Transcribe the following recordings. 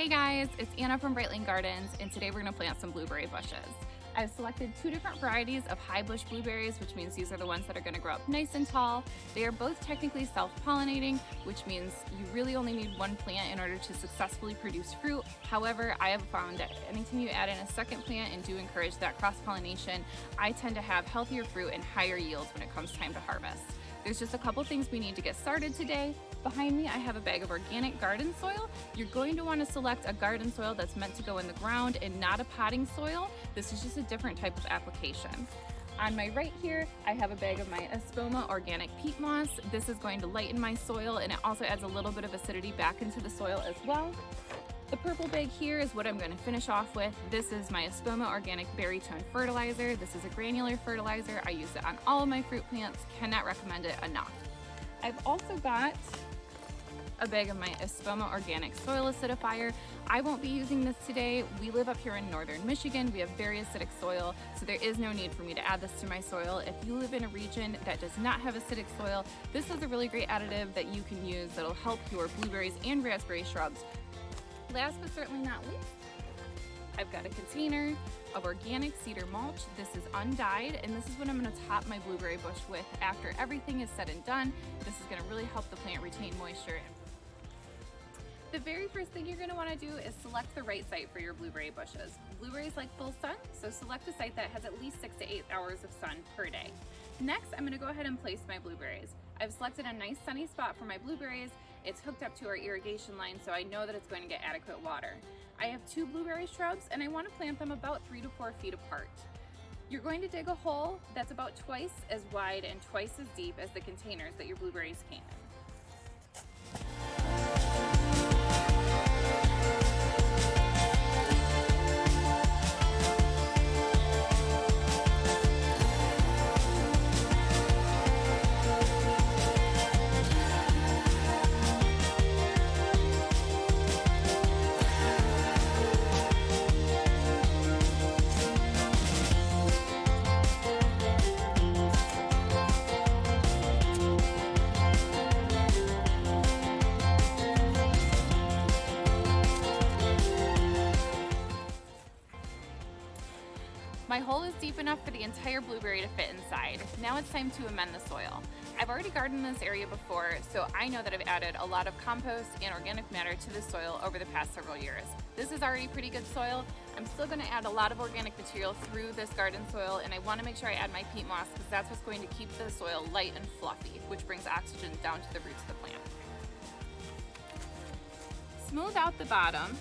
Hey guys, it's Anna from Bright Lane Gardens, and today we're going to plant some blueberry bushes. I've selected two different varieties of high bush blueberries, which means these are the ones that are going to grow up nice and tall. They are both technically self-pollinating, which means you really only need one plant in order to successfully produce fruit. However, I have found that anytime you add in a second plant and do encourage that cross-pollination, I tend to have healthier fruit and higher yields when it comes time to harvest. There's just a couple things we need to get started today. Behind me, I have a bag of organic garden soil. You're going to want to select a garden soil that's meant to go in the ground and not a potting soil. This is just a different type of application. On my right here, I have a bag of my Espoma organic peat moss. This is going to lighten my soil, and it also adds a little bit of acidity back into the soil as well. The purple bag here is what I'm going to finish off with. This is my Espoma organic berry tone fertilizer. This is a granular fertilizer. I use it on all of my fruit plants. Cannot recommend it enough. I've also got a bag of my Espoma organic soil acidifier. I won't be using this today. We live up here in northern Michigan. We have very acidic soil, so there is no need for me to add this to my soil. If you live in a region that does not have acidic soil, this is a really great additive that you can use that'll help your blueberries and raspberry shrubs. Last but certainly not least, I've got a container of organic cedar mulch. This is undyed, and this is what I'm going to top my blueberry bush with after everything is said and done. This is going to really help the plant retain moisture. The very first thing you're going to want to do is select the right site for your blueberry bushes. Blueberries like full sun, so select a site that has at least 6 to 8 hours of sun per day. Next, I'm going to go ahead and place my blueberries. I've selected a nice sunny spot for my blueberries. It's hooked up to our irrigation line, so I know that it's going to get adequate water. I have 2 blueberry shrubs, and I want to plant them about 3 to 4 feet apart. You're going to dig a hole that's about twice as wide and twice as deep as the containers that your blueberries came in. My hole is deep enough for the entire blueberry to fit inside. Now it's time to amend the soil. I've already gardened this area before, so I know that I've added a lot of compost and organic matter to the soil over the past several years. This is already pretty good soil. I'm still going to add a lot of organic material through this garden soil, and I want to make sure I add my peat moss because that's what's going to keep the soil light and fluffy, which brings oxygen down to the roots of the plant. Smooth out the bottom.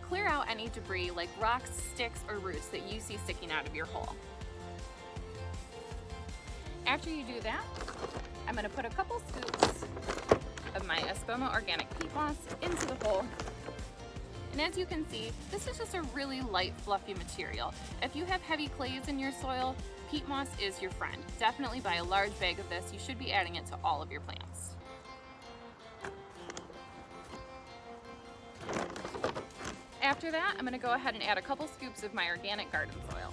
Clear out any debris like rocks, sticks, or roots that you see sticking out of your hole. After you do that, I'm going to put a couple scoops of my Espoma organic peat moss into the hole. And as you can see, this is just a really light, fluffy material. If you have heavy clays in your soil, peat moss is your friend. Definitely buy a large bag of this. You should be adding it to all of your plants. After that, I'm going to go ahead and add a couple scoops of my organic garden soil.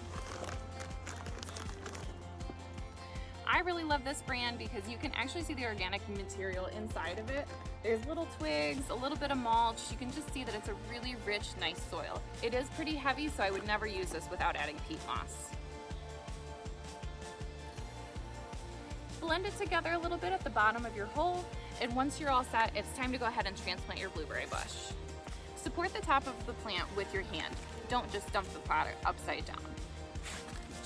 I really love this brand because you can actually see the organic material inside of it. There's little twigs, a little bit of mulch. You can just see that it's a really rich, nice soil. It is pretty heavy, so I would never use this without adding peat moss. Blend it together a little bit at the bottom of your hole, and once you're all set, it's time to go ahead and transplant your blueberry bush. Support the top of the plant with your hand. Don't just dump the pot upside down.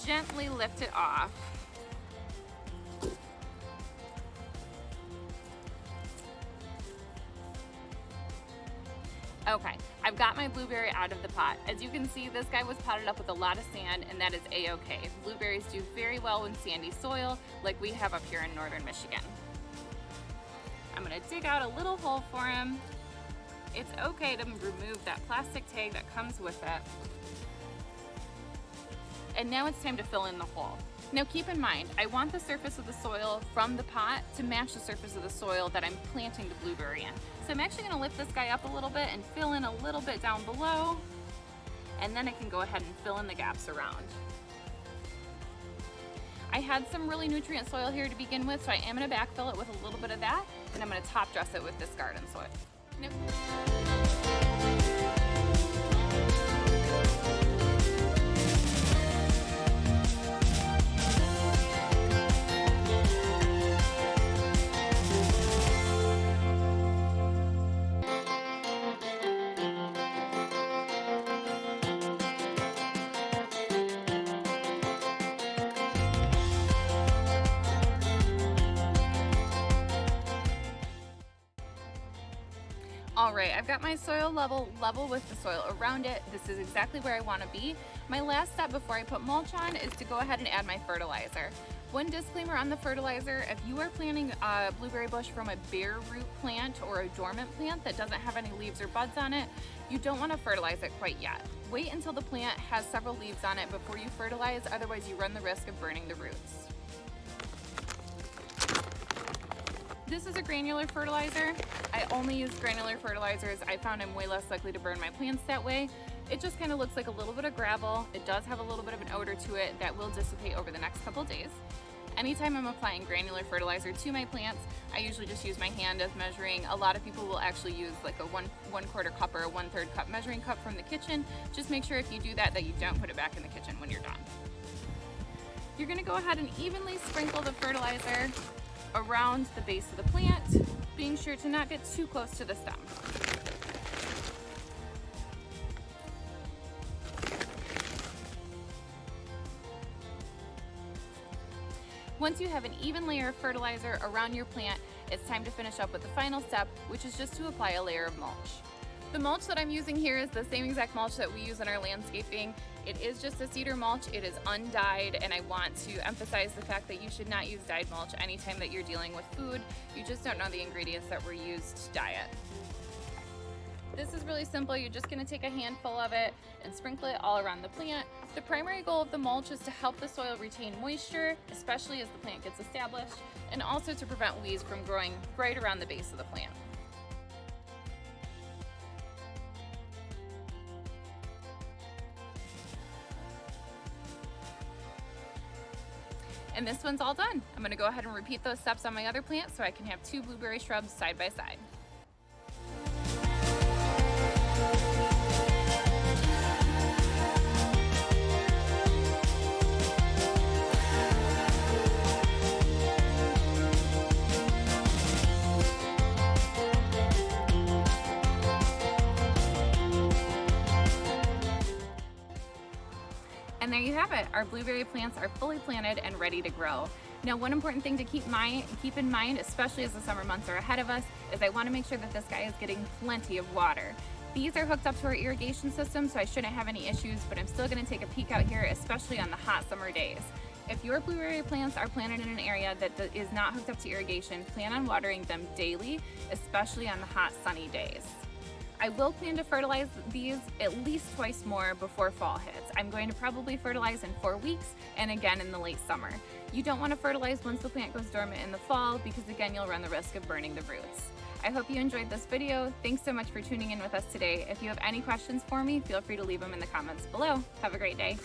Gently lift it off. Okay, I've got my blueberry out of the pot. As you can see, this guy was potted up with a lot of sand, and that is a-okay. Blueberries do very well in sandy soil like we have up here in northern Michigan. I'm gonna dig out a little hole for him. It's okay to remove that plastic tag that comes with it. And now it's time to fill in the hole. Now keep in mind, I want the surface of the soil from the pot to match the surface of the soil that I'm planting the blueberry in. So I'm actually gonna lift this guy up a little bit and fill in a little bit down below, and then I can go ahead and fill in the gaps around. I had some really nutrient soil here to begin with, so I am gonna backfill it with a little bit of that, and I'm gonna top dress it with this garden soil. Now, all right, I've got my soil level with the soil around it. This is exactly where I want to be. My last step before I put mulch on is to go ahead and add my fertilizer. One disclaimer on the fertilizer: if you are planting a blueberry bush from a bare root plant or a dormant plant that doesn't have any leaves or buds on it, you don't want to fertilize it quite yet. Wait until the plant has several leaves on it before you fertilize, otherwise you run the risk of burning the roots. This is a granular fertilizer. I only use granular fertilizers. I found I'm way less likely to burn my plants that way. It just kind of looks like a little bit of gravel. It does have a little bit of an odor to it that will dissipate over the next couple days. Anytime I'm applying granular fertilizer to my plants, I usually just use my hand as measuring. A lot of people will actually use like a one quarter cup or a 1/3 cup measuring cup from the kitchen. Just make sure if you do that you don't put it back in the kitchen when you're done. You're gonna go ahead and evenly sprinkle the fertilizer around the base of the plant, being sure to not get too close to the stem. Once you have an even layer of fertilizer around your plant, it's time to finish up with the final step, which is just to apply a layer of mulch. The mulch that I'm using here is the same exact mulch that we use in our landscaping. It is just a cedar mulch. It is undyed, and I want to emphasize the fact that you should not use dyed mulch anytime that you're dealing with food. You just don't know the ingredients that were used to dye it. This is really simple. You're just going to take a handful of it and sprinkle it all around the plant. The primary goal of the mulch is to help the soil retain moisture, especially as the plant gets established, and also to prevent weeds from growing right around the base of the plant. And this one's all done. I'm gonna go ahead and repeat those steps on my other plant so I can have 2 blueberry shrubs side by side. And there you have it. Our blueberry plants are fully planted and ready to grow. Now, one important thing to keep in mind, especially as the summer months are ahead of us, is I want to make sure that this guy is getting plenty of water. These are hooked up to our irrigation system, so I shouldn't have any issues, but I'm still going to take a peek out here, especially on the hot summer days. If your blueberry plants are planted in an area that is not hooked up to irrigation, plan on watering them daily, especially on the hot sunny days. I will plan to fertilize these at least twice more before fall hits. I'm going to probably fertilize in 4 weeks and again in the late summer. You don't want to fertilize once the plant goes dormant in the fall because again you'll run the risk of burning the roots. I hope you enjoyed this video. Thanks so much for tuning in with us today. If you have any questions for me, feel free to leave them in the comments below. Have a great day.